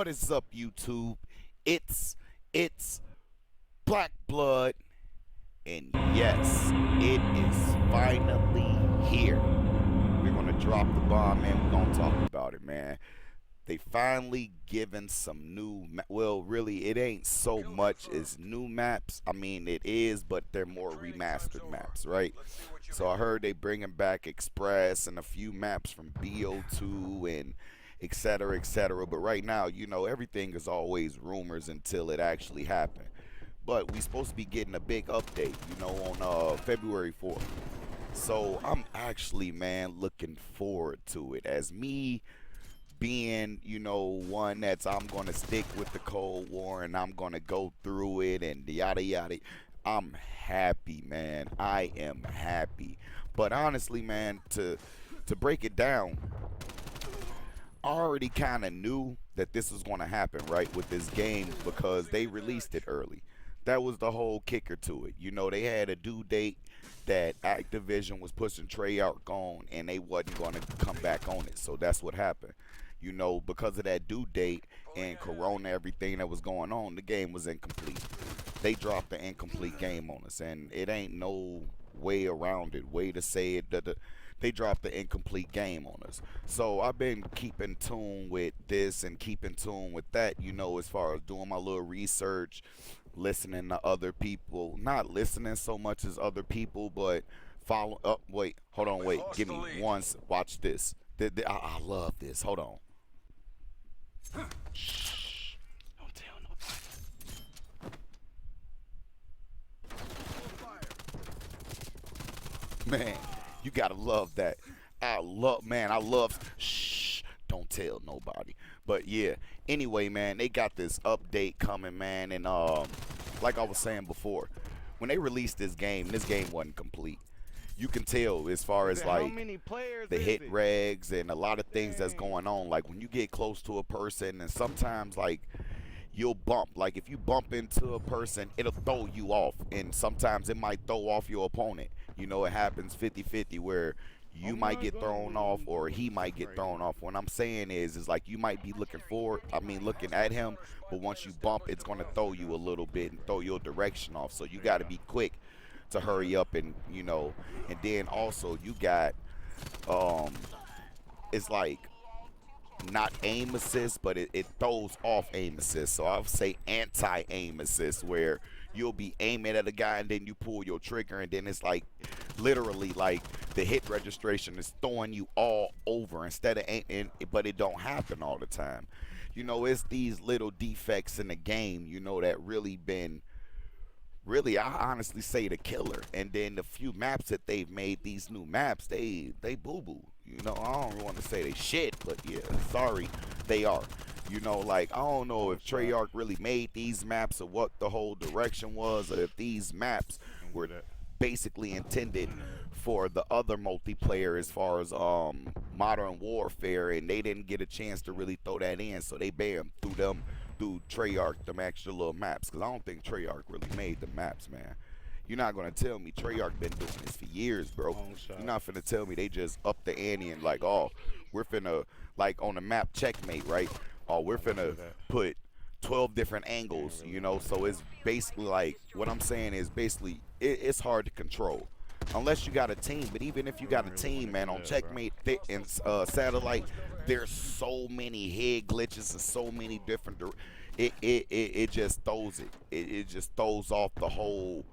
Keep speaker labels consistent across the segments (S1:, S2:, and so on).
S1: What is up, YouTube? It's Black Blood, and yes, it is finally here. We're gonna drop the bomb, man. We're gonna talk about it, man. They finally given some new. Well, really, it ain't so much as new maps. I mean, it is, but they're more remastered maps, right? So I heard they bringing back Express and a few maps from BO2 and etc. etc. But right now, everything is always rumors until it actually happened. But we supposed to be getting a big update, on February 4th. So I'm actually, man, looking forward to it. As me being, one that's I'm gonna stick with the Cold War and I'm gonna go through it and yada yada. I'm happy, man. I am happy. But honestly, man, to break it down, I already kind of knew that this was going to happen, right, with this game because they released it early. That was the whole kicker to it. They had a due date that Activision was pushing Treyarch on, and they wasn't going to come back on it. So that's what happened. Because of that due date and Corona, everything that was going on, the game was incomplete. They dropped the incomplete game on us, and it ain't no way around it. Way to say it. They dropped the incomplete game on us. So I've been keeping tune with this and keeping tune with that, as far as doing my little research, listening to other people. Not listening so much as other people, but follow up. Wait, hold on, wait. Give me one. Watch this. I love this. Hold on. Shh. Don't tell nobody. Man, you gotta love that. I love, shh, don't tell nobody. But yeah, anyway, man, they got this update coming, man, and like I was saying before, when they released this game wasn't complete. You can tell as far as like the hit regs and a lot of things that's going on. Like when you get close to a person, and sometimes like you'll bump. Like if you bump into a person, it'll throw you off, and sometimes it might throw off your opponent. It happens 50-50 where you might get thrown off or he might get thrown off. What I'm saying is like you might be looking at him, but once you bump, it's going to throw you a little bit and throw your direction off. So you got to be quick to hurry up and and then also you got it's like not aim assist, but it throws off aim assist. So I would say anti-aim assist, where you'll be aiming at a guy and then you pull your trigger, and then it's like literally like the hit registration is throwing you all over instead of aiming, but it don't happen all the time. It's these little defects in the game, that really, I honestly say the killer. And then the few maps that they've made, these new maps, they boo-boo. I don't want to say they shit, but yeah, sorry, they are. Like, I don't know if Treyarch really made these maps or what the whole direction was, or if these maps were basically intended for the other multiplayer as far as Modern Warfare, and they didn't get a chance to really throw that in, so they through Treyarch them extra little maps, because I don't think Treyarch really made the maps, man. You're not gonna tell me Treyarch been doing this for years, bro. You're not finna tell me they just upped the ante and like, oh, we're finna, like on the map Checkmate, right? Oh, we're finna put 12 different angles, so it's basically like, what I'm saying is basically it's hard to control unless you got a team. But even if you got a team, man, on Checkmate and Satellite, there's so many head glitches and so many different it just throws it just throws off the whole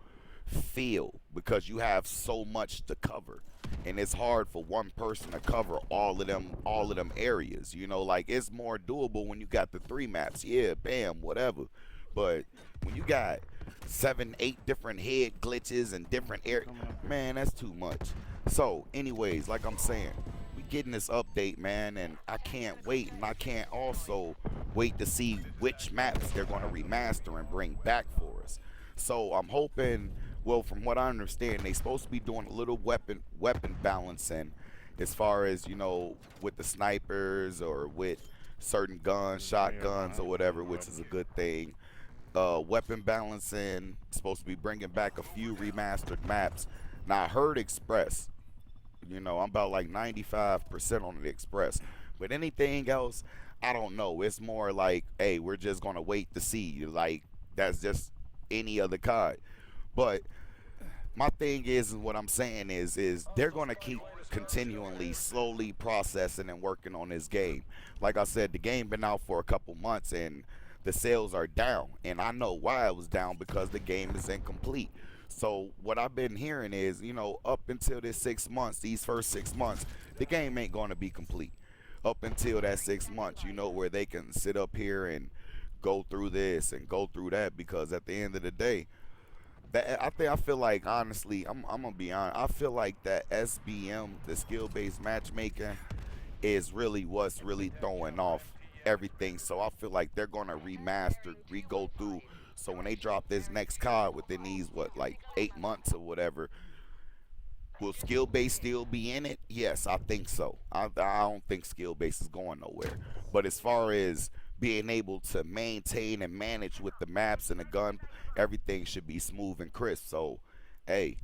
S1: feel, because you have so much to cover, and it's hard for one person to cover all of them areas. Like it's more doable when you got the 3 maps, yeah, bam, whatever. But when you got 7-8 different head glitches and different man, that's too much. So anyways, like I'm saying, we getting this update, man, and I can't wait, and I can't also wait to see which maps they're going to remaster and bring back for us. So I'm hoping, well, from what I understand, they supposed to be doing a little weapon balancing as far as, with the snipers or with certain guns, shotguns or whatever, which is a good thing. Weapon balancing, supposed to be bringing back a few remastered maps. Now I heard Express, I'm about like 95% on the Express, but anything else, I don't know. It's more like, hey, we're just gonna wait to see. Like that's just any other card. But my thing is what I'm saying is they're gonna keep continually slowly processing and working on this game. Like I said, the game been out for a couple months and the sales are down, and I know why it was down, because the game is incomplete. So what I've been hearing is, up until this 6 months, these first 6 months, the game ain't gonna be complete. Up until that 6 months, where they can sit up here and go through this and go through that, because at the end of the day, I feel like, honestly, I'm gonna be honest. I feel like that SBM, the skill based matchmaking, is really what's really throwing off everything. So I feel like they're gonna remaster, re-go through. So when they drop this next card within these like 8 months or whatever, will skill base still be in it? Yes, I think so. I don't think skill base is going nowhere. But as far as being able to maintain and manage with the maps and the gun, everything should be smooth and crisp. So, hey,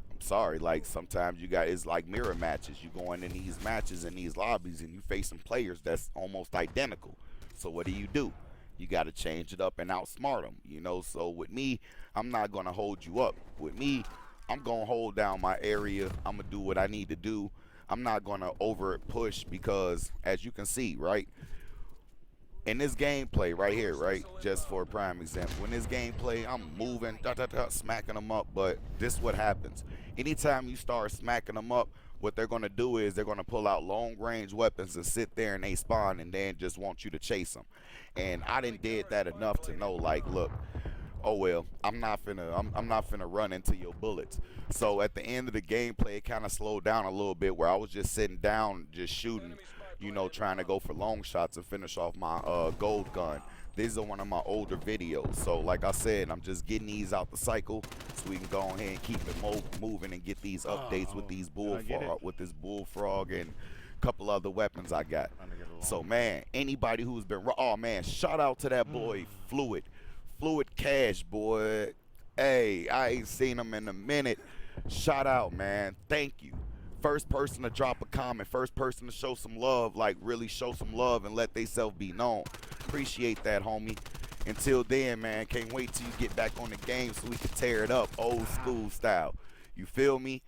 S1: I'm sorry. Like sometimes it's like mirror matches. You go in these matches in these lobbies and you facing players that's almost identical. So what do? You got to change it up and outsmart them. So with me, I'm not gonna hold you up. With me, I'm gonna hold down my area. I'm gonna do what I need to do. I'm not gonna over push, because as you can see, right, in this gameplay right here, right, just for a prime example, in this gameplay, I'm moving, smacking them up, but this is what happens. Anytime you start smacking them up, what they're going to do is they're going to pull out long-range weapons and sit there and they spawn and then just want you to chase them. And I didn't did that enough to know, like, look, oh well, I'm not finna run into your bullets. So at the end of the gameplay, it kind of slowed down a little bit, where I was just sitting down, just shooting, trying to go for long shots and finish off my gold gun. These are one of my older videos. So like I said, I'm just getting these out the cycle so we can go ahead and keep it moving and get these updates with these bullfrog and a couple other weapons I got. So man, anybody who's been, oh man, shout out to that boy Fluid Cash, boy. Hey, I ain't seen him in a minute. Shout out, man. Thank you. First person to drop a comment, first person to show some love, like really show some love and let theyself be known. Appreciate that, homie. Until then, man, can't wait till you get back on the game so we can tear it up old school style. You feel me?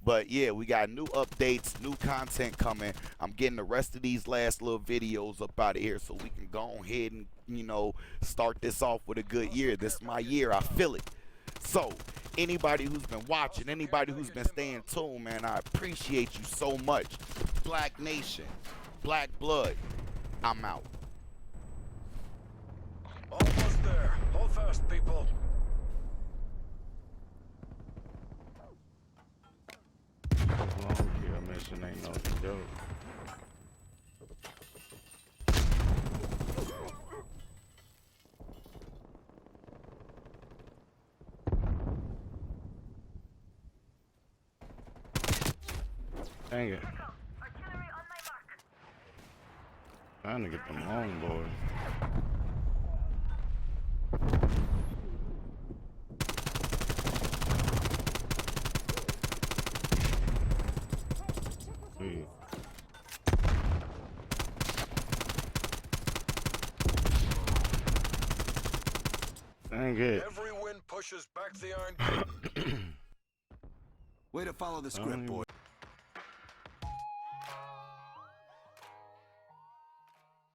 S1: But yeah, we got new updates, new content coming. I'm getting the rest of these last little videos up out of here so we can go ahead and, start this off with a good year. This is my year. I feel it. So, anybody who's been watching, anybody who's been staying tuned, man, I appreciate you so much. Black Nation, Black Blood, I'm out.
S2: Almost there. Hold fast, people.
S3: Long kill mission ain't no joke. Dang it. Trying to get them long boys. Sweet. Dang it.
S2: Every win pushes back the Iron.
S4: Way to follow the script, boy.